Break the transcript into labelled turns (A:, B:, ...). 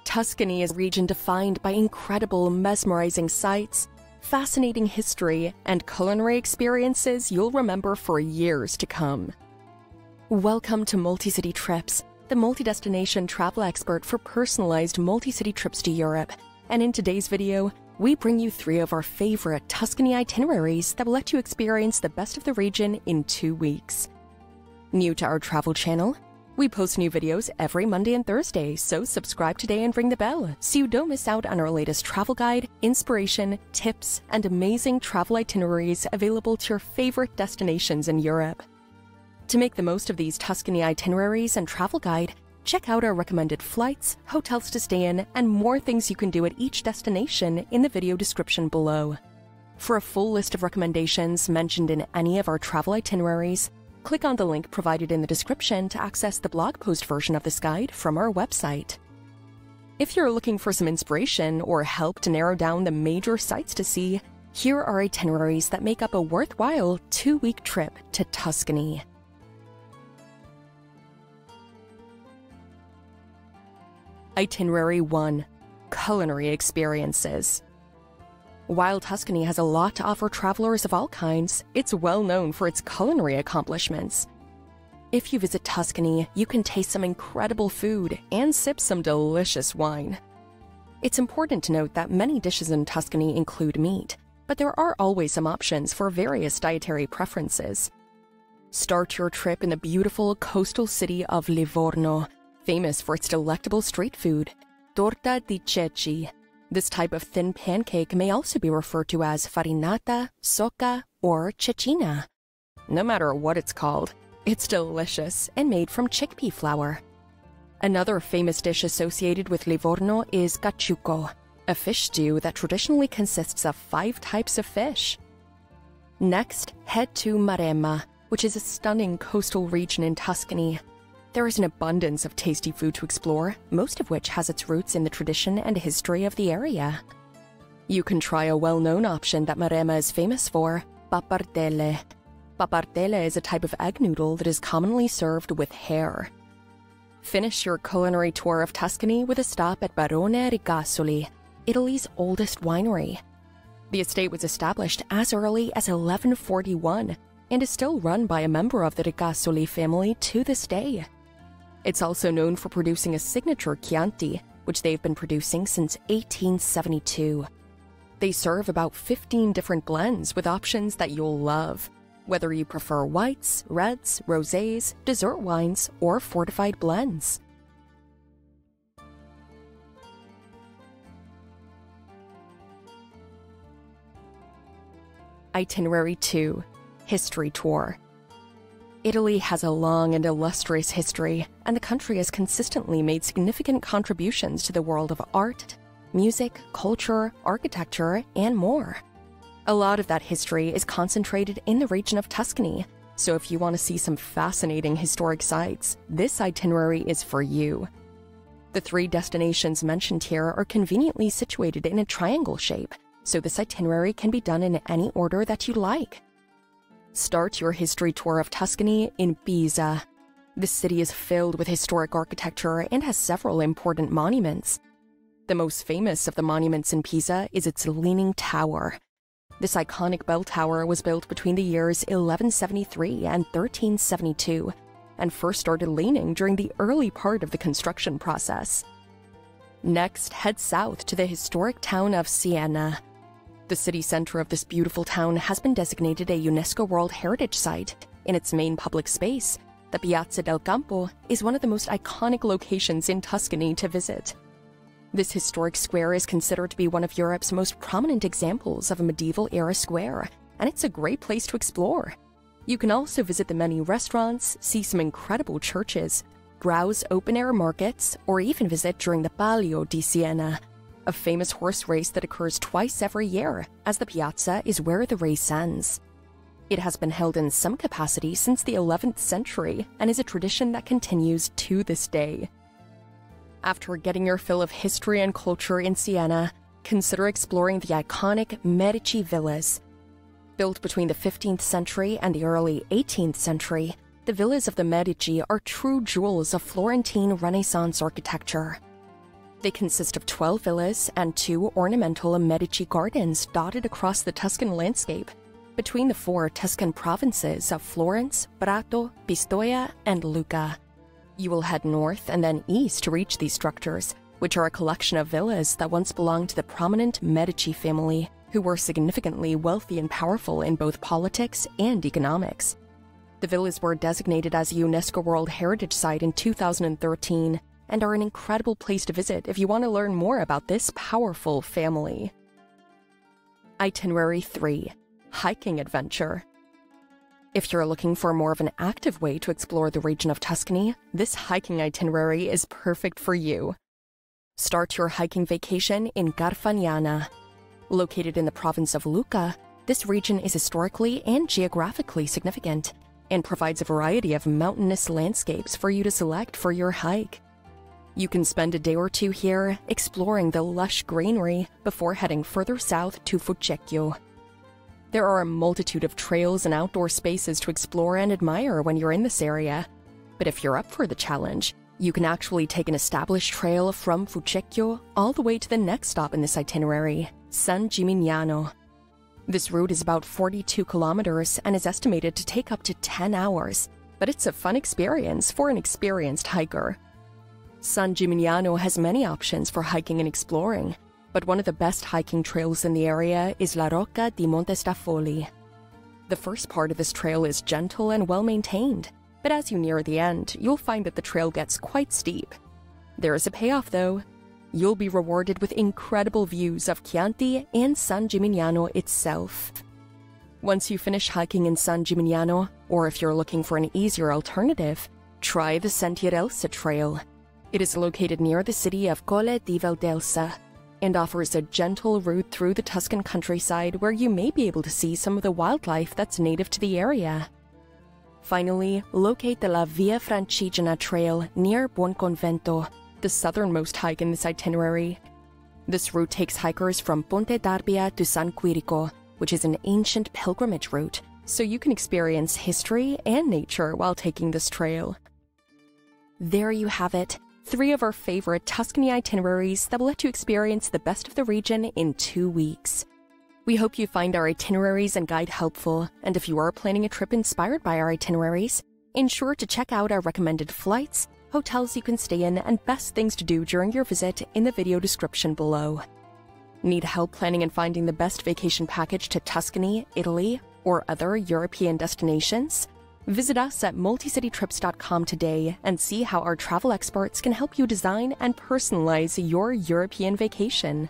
A: Tuscany is a region defined by incredible, mesmerizing sights, fascinating history, and culinary experiences you'll remember for years to come. Welcome to MultiCityTrips, the multi-destination travel expert for personalized multi-city trips to Europe. And in today's video, we bring you 3 of our favorite Tuscany itineraries that will let you experience the best of the region in 2 weeks. New to our travel channel? We post new videos every Monday and Thursday, so subscribe today and ring the bell so you don't miss out on our latest travel guide, inspiration, tips, and amazing travel itineraries available to your favorite destinations in Europe. To make the most of these Tuscany itineraries and travel guide, check out our recommended flights, hotels to stay in, and more things you can do at each destination in the video description below. For a full list of recommendations mentioned in any of our travel itineraries, click on the link provided in the description to access the blog post version of this guide from our website. If you're looking for some inspiration or help to narrow down the major sites to see, here are itineraries that make up a worthwhile 2-week trip to Tuscany. Itinerary 1. Culinary Experiences. While Tuscany has a lot to offer travelers of all kinds, it's well known for its culinary accomplishments. If you visit Tuscany, you can taste some incredible food and sip some delicious wine. It's important to note that many dishes in Tuscany include meat, but there are always some options for various dietary preferences. Start your trip in the beautiful coastal city of Livorno, famous for its delectable street food, torta di ceci. This type of thin pancake may also be referred to as farinata, socca, or cecina. No matter what it's called, it's delicious and made from chickpea flour. Another famous dish associated with Livorno is cacciucco, a fish stew that traditionally consists of 5 types of fish. Next, head to Maremma, which is a stunning coastal region in Tuscany. There is an abundance of tasty food to explore, most of which has its roots in the tradition and history of the area. You can try a well-known option that Maremma is famous for, pappardelle. Pappardelle is a type of egg noodle that is commonly served with hare. Finish your culinary tour of Tuscany with a stop at Barone Rigasoli, Italy's oldest winery. The estate was established as early as 1141 and is still run by a member of the Rigasoli family to this day. It's also known for producing a signature Chianti, which they've been producing since 1872. They serve about 15 different blends with options that you'll love, whether you prefer whites, reds, rosés, dessert wines, or fortified blends. Itinerary 2. History Tour. Italy has a long and illustrious history, and the country has consistently made significant contributions to the world of art, music, culture, architecture, and more. A lot of that history is concentrated in the region of Tuscany, so if you want to see some fascinating historic sites, this itinerary is for you. The 3 destinations mentioned here are conveniently situated in a triangle shape, so this itinerary can be done in any order that you like. Start your history tour of Tuscany in Pisa. This city is filled with historic architecture and has several important monuments. The most famous of the monuments in Pisa is its Leaning Tower. This iconic bell tower was built between the years 1173 and 1372, and first started leaning during the early part of the construction process. Next, head south to the historic town of Siena. The city center of this beautiful town has been designated a UNESCO World Heritage Site. In its main public space, the Piazza del Campo is one of the most iconic locations in Tuscany to visit. This historic square is considered to be one of Europe's most prominent examples of a medieval-era square, and it's a great place to explore. You can also visit the many restaurants, see some incredible churches, browse open-air markets, or even visit during the Palio di Siena, a famous horse race that occurs twice every year, as the piazza is where the race ends. It has been held in some capacity since the 11th century and is a tradition that continues to this day. After getting your fill of history and culture in Siena, consider exploring the iconic Medici villas. Built between the 15th century and the early 18th century, the villas of the Medici are true jewels of Florentine Renaissance architecture. They consist of 12 villas and 2 ornamental Medici gardens dotted across the Tuscan landscape, between the 4 Tuscan provinces of Florence, Prato, Pistoia, and Lucca. You will head north and then east to reach these structures, which are a collection of villas that once belonged to the prominent Medici family, who were significantly wealthy and powerful in both politics and economics. The villas were designated as a UNESCO World Heritage Site in 2013 and are an incredible place to visit if you want to learn more about this powerful family. Itinerary 3. Hiking Adventure. If you're looking for more of an active way to explore the region of Tuscany, this hiking itinerary is perfect for you. Start your hiking vacation in Garfagnana. Located in the province of Lucca, this region is historically and geographically significant and provides a variety of mountainous landscapes for you to select for your hike. You can spend a day or 2 here exploring the lush greenery before heading further south to Fucecchio. There are a multitude of trails and outdoor spaces to explore and admire when you're in this area. But if you're up for the challenge, you can actually take an established trail from Fucecchio all the way to the next stop in this itinerary, San Gimignano. This route is about 42 kilometers and is estimated to take up to 10 hours, but it's a fun experience for an experienced hiker. San Gimignano has many options for hiking and exploring, but one of the best hiking trails in the area is La Rocca di Montestafoli. The first part of this trail is gentle and well-maintained, but as you near the end, you'll find that the trail gets quite steep. There is a payoff though. You'll be rewarded with incredible views of Chianti and San Gimignano itself. Once you finish hiking in San Gimignano, or if you're looking for an easier alternative, try the Sentierelsa Trail. It is located near the city of Colle di Valdelsa and offers a gentle route through the Tuscan countryside where you may be able to see some of the wildlife that's native to the area. Finally, locate the La Via Francigena Trail near Buonconvento, the southernmost hike in this itinerary. This route takes hikers from Ponte d'Arbia to San Quirico, which is an ancient pilgrimage route, so you can experience history and nature while taking this trail. There you have it, 3 of our favorite Tuscany itineraries that will let you experience the best of the region in 2 weeks. We hope you find our itineraries and guide helpful, and if you are planning a trip inspired by our itineraries, ensure to check out our recommended flights, hotels you can stay in, and best things to do during your visit in the video description below. Need help planning and finding the best vacation package to Tuscany, Italy, or other European destinations? Visit us at MultiCityTrips.com today and see how our travel experts can help you design and personalize your European vacation.